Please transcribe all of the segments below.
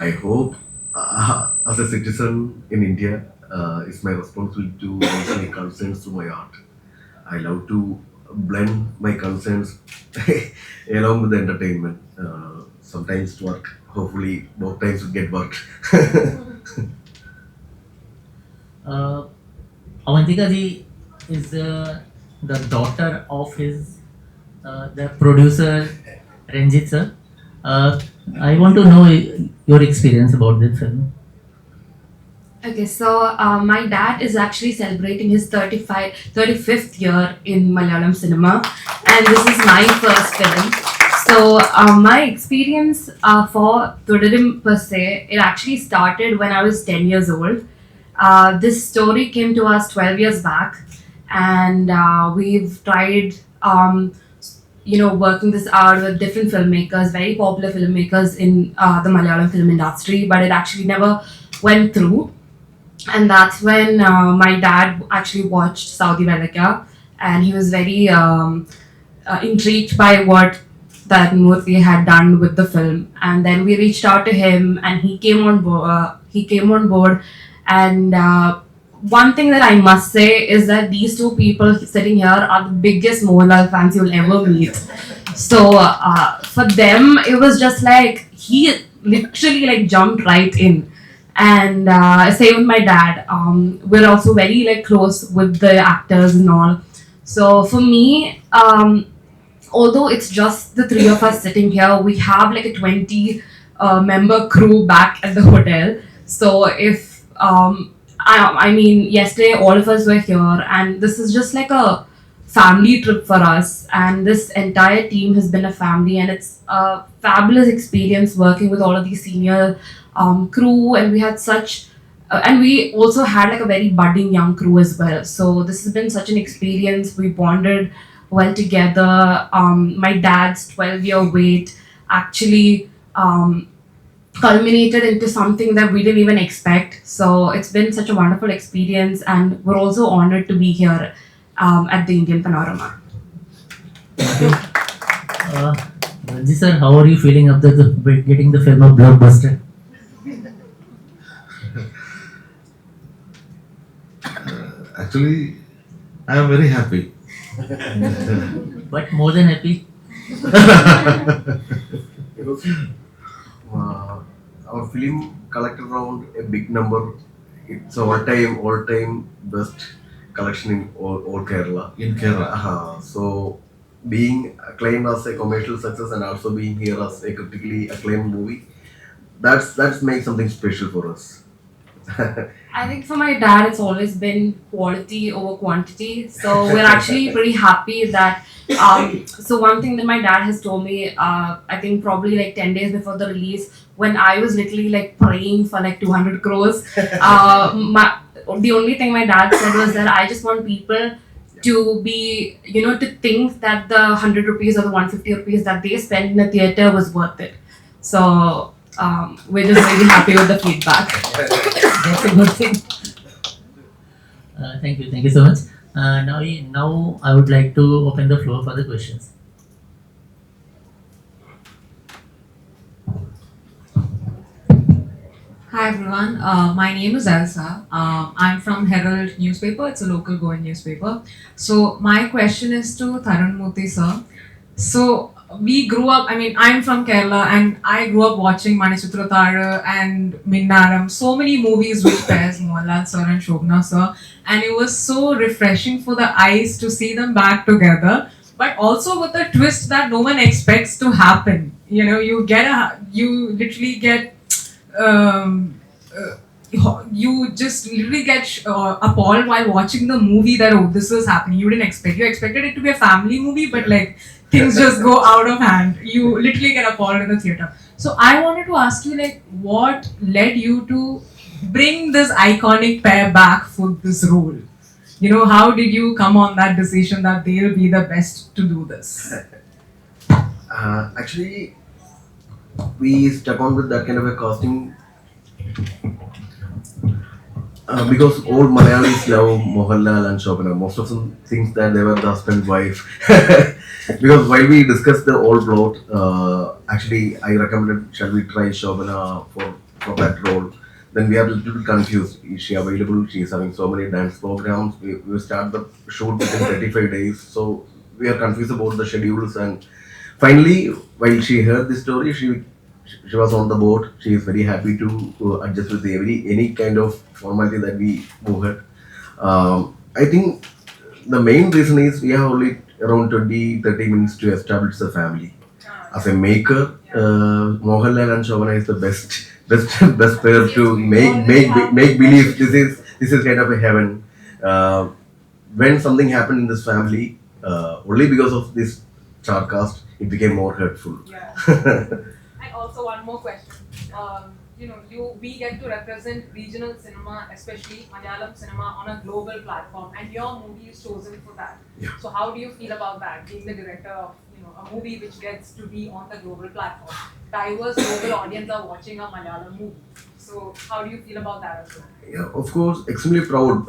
I hope, as a citizen in India, it's my responsibility to raise my concerns to my art. I love to blend my concerns along with the entertainment. Sometimes to work. Hopefully, both times will get worked. Uh, Avanthika ji is the daughter of his the producer Ranjit sir. Uh, I want to know your experience about this film. Okay, so my dad is actually celebrating his 35th year in Malayalam cinema, and this is my first film. So my experience for thudarum per se, it actually started when I was 10 years old. This story came to us 12 years back, and we've tried, working this out with different filmmakers, very popular filmmakers in the Malayalam film industry, but it actually never went through. And that's when my dad actually watched Saudi Velika, and he was very intrigued by what that Moorthy had done with the film. And then we reached out to him, and he came on board. And one thing that I must say is that these two people sitting here are the biggest Mohanlal fans you'll ever meet. So for them, it was just like he literally like jumped right in. And same with my dad. We're also very like close with the actors and all. So for me, although it's just the three of us sitting here, we have like a 20 member crew back at the hotel. So if I mean, yesterday all of us were here, and this is just like a family trip for us. And this entire team has been a family, and it's a fabulous experience working with all of these senior crew. And we had such and we also had like a very budding young crew as well. So this has been such an experience. We bonded well together. My dad's 12-year wait actually culminated into something that we didn't even expect. So it's been such a wonderful experience, and we're also honored to be here at the Indian Panorama. Okay. Uh, Ranjit sir, how are you feeling after getting the film a blockbuster? Actually, I am very happy. But more than happy. Because our film collected around a big number. It's all time best collection in all Kerala. In Kerala. So being acclaimed as a commercial success and also being here as a critically acclaimed movie, that's makes something special for us. I think for my dad, it's always been quality over quantity. So we're actually pretty happy that. So one thing that my dad has told me, I think probably like 10 days before the release, when I was literally like praying for like 200 crores, the only thing my dad said was that I just want people to be, to think that the 100 rupees or the 150 rupees that they spent in the theater was worth it. So we're just really happy with the feedback. That's a good thing. Thank you so much. Now I would like to open the floor for the questions. Hi everyone, my name is Elsa. I'm from Herald newspaper. It's a local Goan newspaper. So my question is to Tharun Moorthy sir. So we grew up. I mean, I'm from Kerala, and I grew up watching Manichitra Tara and Minnaram. So many movies with pairs Mohanlal sir and Shobna sir, and it was so refreshing for the eyes to see them back together. But also with a twist that no one expects to happen. You literally get you just literally get appalled while watching the movie that this is happening. You didn't expect. You expected it to be a family movie, but like things just go out of hand. You literally get appalled in the theater. So I wanted to ask you, like, what led you to bring this iconic pair back for this role? How did you come on that decision that they'll be the best to do this? Actually, we stuck on with that kind of a casting because all Malayalis love Mohanlal and Shobana. Most of them think that they were the husband and wife. Because while we discussed the whole plot, actually I recommended shall we try Shobana for for that role. Then we are a little bit confused. Is she available? She is having so many dance programs. We start the shoot within 35 days. So we are confused about the schedules. And finally, while she heard the story, she was on the board. She is very happy to adjust with any kind of formality that we move her. I think the main reason is we have only around 20-30 minutes to establish the family. As a maker, Mohanlal and Shobana is the best pair to make believe this is kind of a heaven. Uh, when something happened in this family, only because of this star cast, it became more hurtful. Yeah. And also one more question. We get to represent regional cinema, especially Malayalam cinema, on a global platform, and your movie is chosen for that. Yeah. So how do you feel about that? Being the director of a movie which gets to be on the global platform, diverse global audience are watching a Malayalam movie. So how do you feel about that as well? Yeah, of course, extremely proud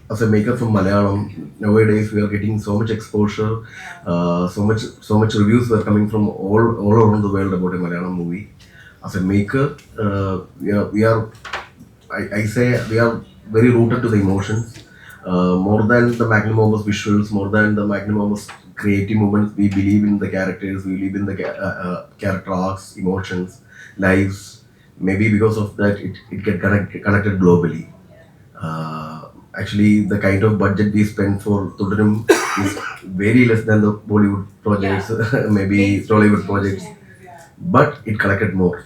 as a maker from Malayalam. Nowadays, we are getting so much exposure, so much reviews were coming from all around the world about a Malayalam movie. As a maker, we are I say we are very rooted to the emotions. More than the magnum opus visuals, more than the magnum opus creative moments, we believe in the characters, we believe in the character arcs, emotions, lives. Maybe because of that, it get connected globally. Actually, the kind of budget we spend for thudarum is very less than the Bollywood projects, maybe Tollywood projects, Yeah. but it collected more.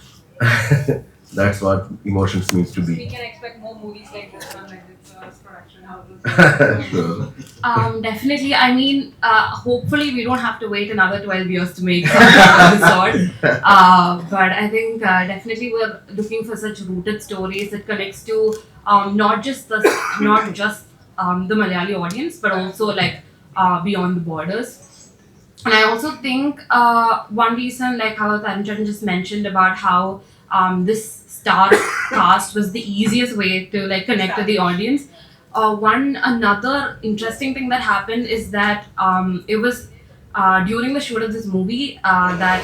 That's what emotions means to We be. can expect more movies like this one, like this production houses. Sure. Definitely. I mean, hopefully we don't have to wait another 12 years to make something of the sort. But I think definitely we're looking for such rooted stories that connects to not just the Malayali audience, but also like beyond the borders. And I also think one reason, like how Tharun just mentioned about how this star cast was the easiest way to like connect to the audience. One another interesting thing that happened is that it was during the shoot of this movie that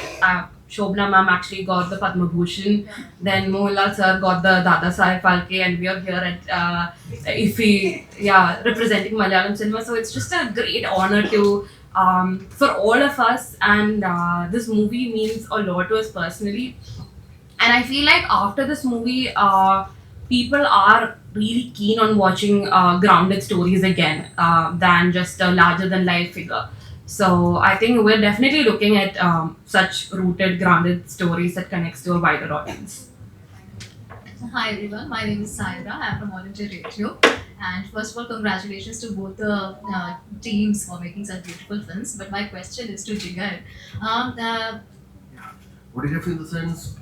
Shobna ma'am actually got the Padma Bhushan. Then Mohanlal sir got the Dada Saheb Phalke, and we are here at iffi, yeah, representing Malayalam cinema. So it's just a great honor to for all of us, and this movie means a lot to us personally. And I feel like after this movie, people are really keen on watching grounded stories again than just a larger than life figure. So I think we're definitely looking at such rooted, grounded stories that connects to a wider audience. So, hi everyone, my name is Saira. I'm from All India Radio. And first of all, congratulations to both the teams for making such beautiful films. But my question is to Jigar. Photography in the sense,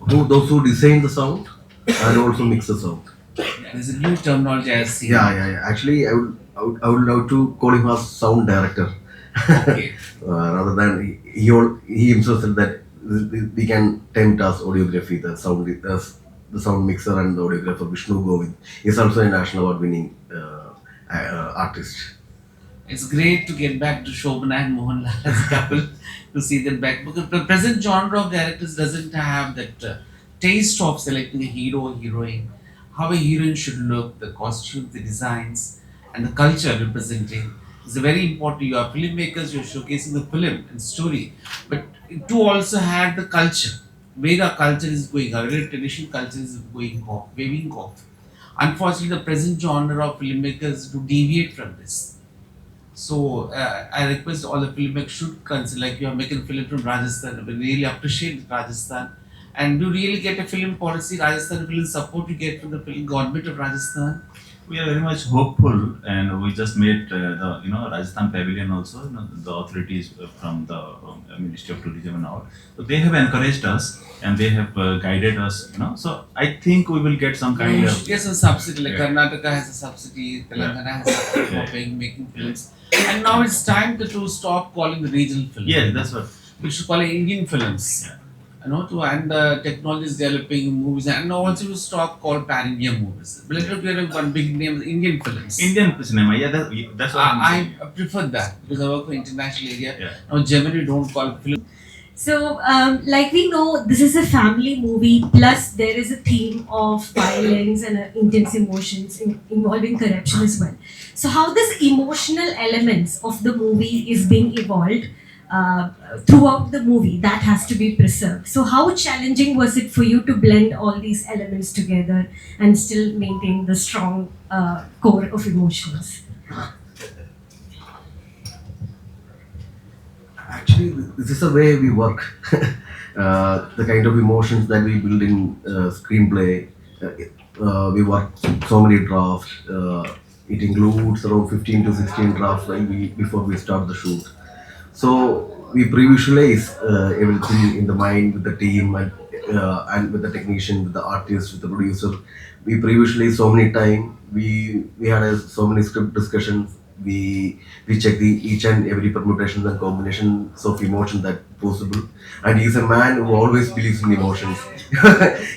those who design the sound and also mix the sound. There's a new terminology I've seen. Yeah. Actually, I would love to call him as sound director. Okay. Rather than he himself said that we can tempt as audiography, the sound mixer and the audiographer Vishnu Govind is also a national award winning artist. It's great to get back to Shobana and Mohanlal as a couple to see them back, because the present genre of directors doesn't have that taste of selecting a hero or heroine, how a heroine should look, the costumes, the designs, and the culture representing. It's very important. You are filmmakers, you're showcasing the film and story, but to also have the culture, where our culture is going, our traditional culture is waving off. Unfortunately, the present genre of filmmakers do deviate from this. So I request all the filmmakers should consider, like you are making a film from Rajasthan, we really appreciate Rajasthan. And do really get a film policy, Rajasthan film support you get from the film government of Rajasthan? We are very much hopeful, and we just made the Rajasthan Pavilion also. The authorities from the Ministry of Tourism and all, so they have encouraged us and they have guided us. So I think we will get some kind of Yes, a subsidy, like Yeah. Karnataka has a subsidy, Telangana has a subsidy Yeah. for making films. And now it's time to stop calling the regional film. Yeah, that's what. We should call it Indian films. Yeah. And the technology is developing movies, and also we stop call pan-India movies. But let us get one big name, Indian films. Indian cinema. Yeah, that's what I'm saying. I prefer that because I work for international area. Yeah. Now generally don't call film. So, like we know, this is a family movie, plus there is a theme of violence and intense emotions involving corruption as well. So, how this emotional elements of the movie is being evolved uh, throughout the movie, that has to be preserved. So, how challenging was it for you to blend all these elements together and still maintain the strong core of emotions? Actually, this is the way we work. The kind of emotions that we build in screenplay. We work so many drafts. It includes around 15 to 16 drafts before we start the shoot. So we pre-visualize everything in the mind with the team and with the technician, with the artist, with the producer. We pre-visualize so many time. We had so many script discussions. We check the each and every permutations and combinations of emotion that possible. And he's a man who always believes in emotions.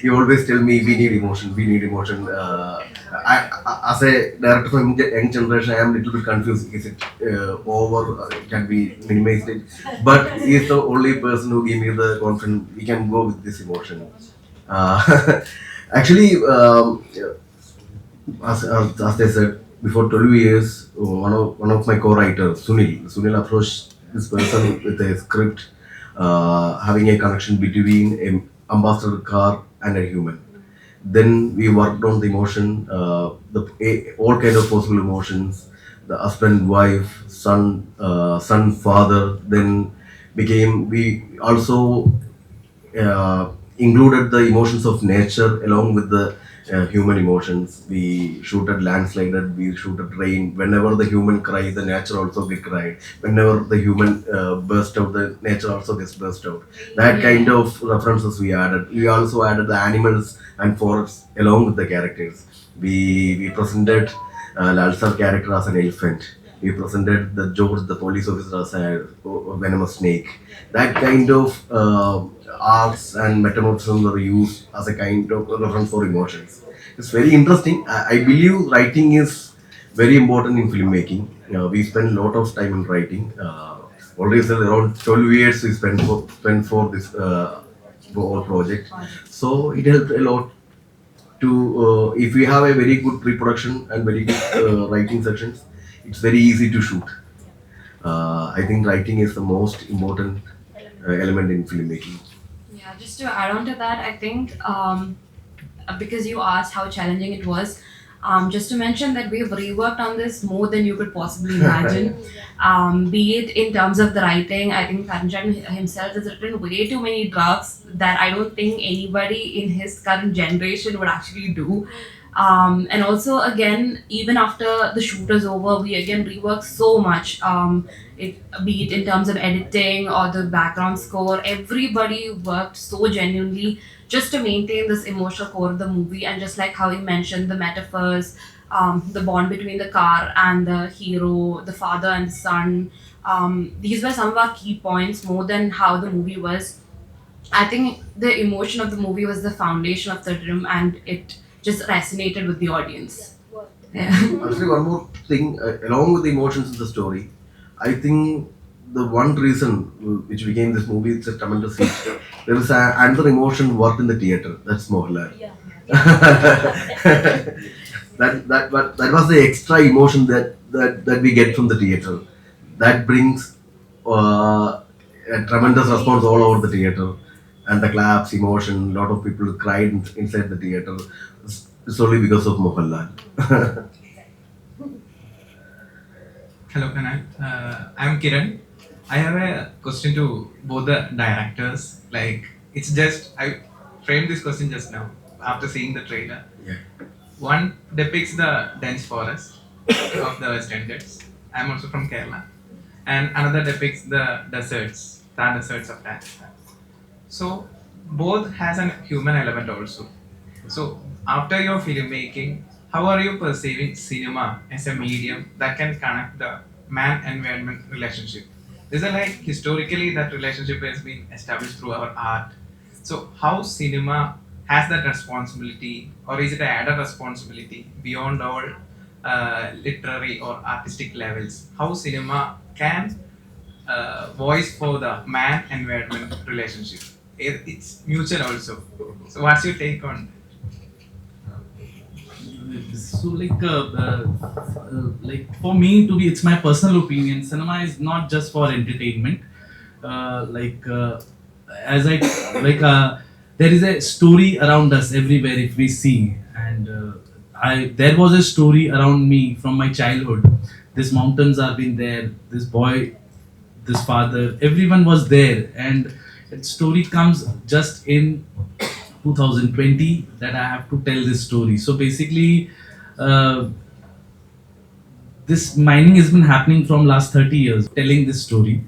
He always tell me we need emotion, we need emotion. As a director from young generation, I am a little bit confused. Is it over? Can be minimized it? But he is the only person who gave me the confidence. We can go with this emotion. Actually, as they said, before 12 years, one of my co-writers, Sunil approached this person with a script having a connection between an ambassador car and a human. Then we worked on the emotion, all kind of possible emotions, the husband, wife, son, father. Then we also included the emotions of nature along with the human emotions. We shooted landslided, we shooted rain. Whenever the human cry, the nature also get cried. Whenever the human burst out, the nature also gets burst out. That kind of references we added. We also added the animals and forests along with the characters. We presented Lalsar character as an elephant. We presented the George, the police officer, as a venomous snake. That kind of arts and metamorphisms were used as a kind of reference for emotions. It's very interesting. I believe writing is very important in filmmaking. We spend a lot of time in writing. Already said around 12 years we spent for this whole project. So it helped a lot to if we have a very good pre-production and very good writing sections, it's very easy to shoot. I think writing is the most important element in filmmaking. Yeah, just to add on to that, I think because you asked how challenging it was, just to mention that we've reworked on this more than you could possibly imagine. Be it in terms of the writing, I think Tharun himself has written way too many drafts that I don't think anybody in his current generation would actually do. And also, again, even after the shoot is over, we again rework so much. Be it in terms of editing or the background score, everybody worked so genuinely just to maintain this emotional core of the movie. And just like how you mentioned, the metaphors, the bond between the car and the hero, the father and the son, these were some of our key points more than how the movie was. I think the emotion of the movie was the foundation of the film, and it just resonated with the audience. Yeah. Actually, one more thing, along with the emotions in the story, I think the one reason which became this movie is a tremendous hit. There was another emotion worked in the theater. That's Mohanlal. Yeah. That was the extra emotion that we get from the theater. That brings a tremendous response all over the theater, and the claps, emotion. A lot of people cried inside the theater. It's only because of Mohanlal. Hello, Kanal. I'm Kiran. I have a question to both the directors. Like, it's just, I framed this question just now after seeing the trailer. Yeah. One depicts the dense forest of the Western Ghats. I'm also from Kerala. And another depicts the deserts, the deserts of Pakistan. So, both has a human element also. So, after your filmmaking, how are you perceiving cinema as a medium that can connect the man-environment relationship? Is it like historically that relationship has been established through our art? So, how cinema has that responsibility, or is it an added responsibility beyond all literary or artistic levels? How cinema can voice for the man environment relationship. It's mutual also. So what's your take on? So like for me to be, it's my personal opinion. Cinema is not just for entertainment. As I like, there is a story around us everywhere if we see, and I there was a story around me from my childhood. These mountains have been there. This boy, this father, everyone was there, and that story comes just in 2020 that I have to tell this story. So basically, uh, this mining has been happening from last 30 years, telling this story.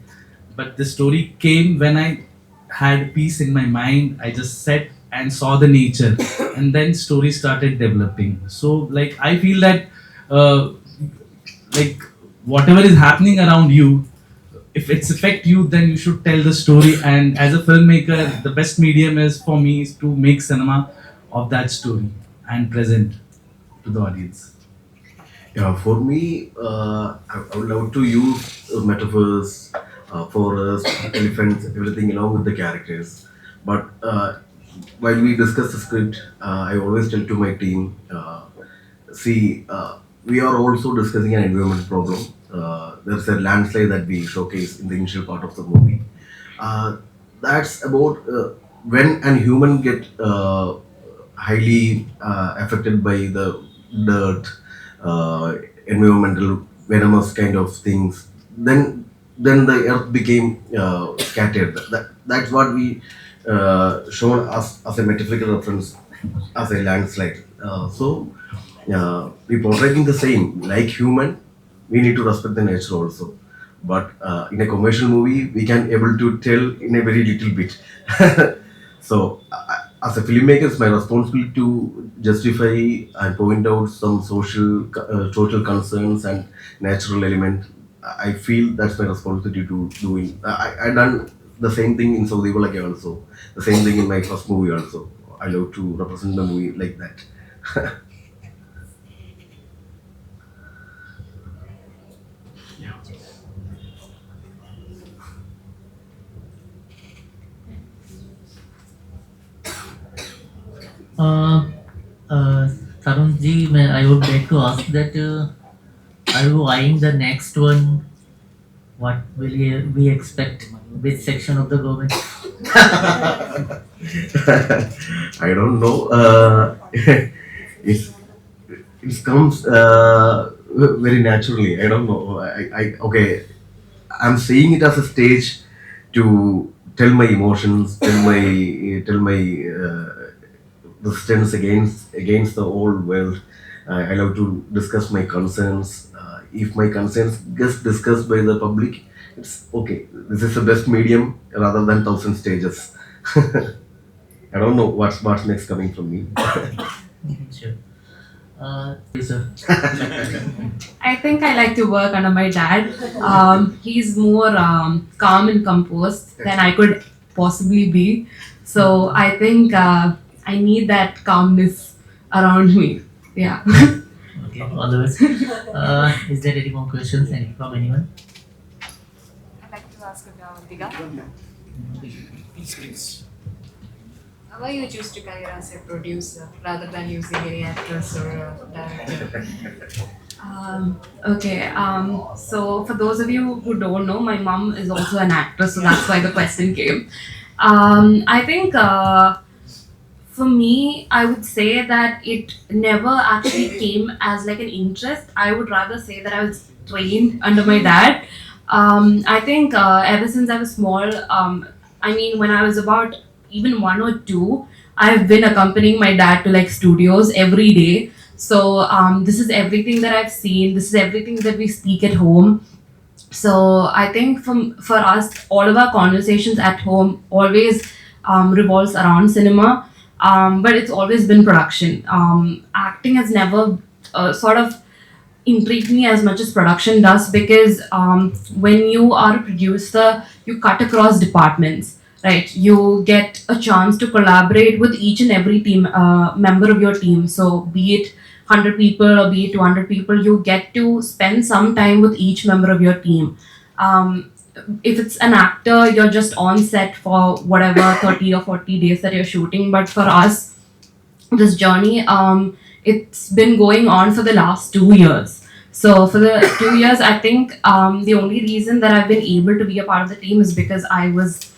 But the story came when I had peace in my mind. I just sat and saw the nature, and then story started developing. So like I feel that uh, like whatever is happening around you, if it's affect you, then you should tell the story. And as a filmmaker, the best medium is for me is to make cinema of that story and present to the audience. Yeah, for me, I would love to use metaphors, forests, elephants, everything along with the characters. But while we discuss the script, I always tell to my team, see, we are also discussing an environment problem. There's a landslide that we showcase in the initial part of the movie. Uh, that's about when an human get highly affected by the dirt, uh, environmental venomous kind of things. Then the earth became scattered. That's what we shown as a metaphorical reference as a landslide. We portraying the same like human. We need to respect the nature also. But in a commercial movie, we can able to tell in a very little bit. So, as a filmmaker, it's my responsibility to justify and point out some social concerns and natural element. I feel that's my responsibility to doing. I done the same thing in Saudi Arabia also. The same thing in my first movie also. I love to represent the movie like that. Uh, Tarun ji, I would like to ask that are you eyeing the next one? What will we expect? Which section of the government? I don't know. It's, it comes very naturally. I don't know. Okay. I'm seeing it as a stage to tell my emotions, tell my resistance against the old world. I love to discuss my concerns. If my concerns gets discussed by the public, it's okay. This is the best medium rather than thousand stages. I don't know what's next coming from me. Sure. Yes, sir. I think I like to work under my dad. He's more calm and composed than I could possibly be. So I think I need that calmness around me. Yeah. Okay, all the best. Is there any more questions from anyone? I'd like to ask Avanthika. Why you choose to career as a producer rather than using any actress or a director? Okay. So for those of you who don't know, my mom is also an actress, so that's why the question came. I think for me, I would say that it never actually came as like an interest. I would rather say that I was trained under my dad. I think ever since I was small, I mean, when I was about even 1 or 2, I've been accompanying my dad to like studios every day. So this is everything that I've seen. This is everything that we speak at home. So I think for us, all of our conversations at home always revolves around cinema, but it's always been production. Acting has never sort of intrigue me as much as production does because when you are a producer, you cut across departments, right? You get a chance to collaborate with each and every team member of your team. So be it 100 people or be it 200 people, you get to spend some time with each member of your team. if it's an actor, you're just on set for whatever 30 or 40 days that you're shooting. But for us, this journey, it's been going on for the last 2 years. So for the 2 years, I think the only reason that I've been able to be a part of the team is because I was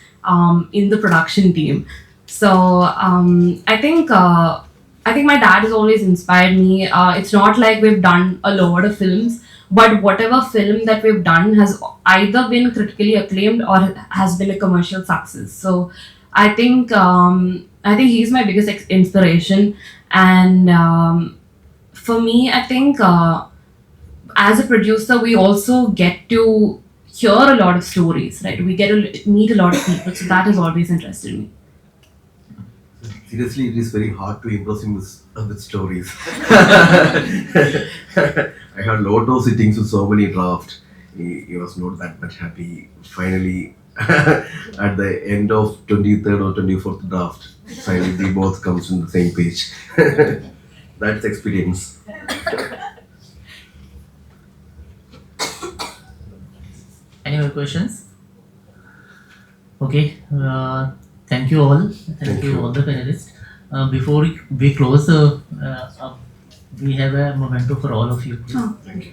in the production team. So I think my dad has always inspired me. It's not like we've done a lot of films, but whatever film that we've done has either been critically acclaimed or has been a commercial success. So I think he's my biggest inspiration. And for me, I think as a producer, we also get to hear a lot of stories, right? We get to meet a lot of people, so that has always interested me. Seriously, it is very hard to impress him with stories. I had a lot of sittings with so many drafts. He was not that much happy. Finally, at the end of 23rd or 24th draft, finally we both comes on the same page. That's experience. Any more questions? Okay. Thank you all. Thank you all the panelists. Before we close, we have a memento for all of you. Oh. Thank you.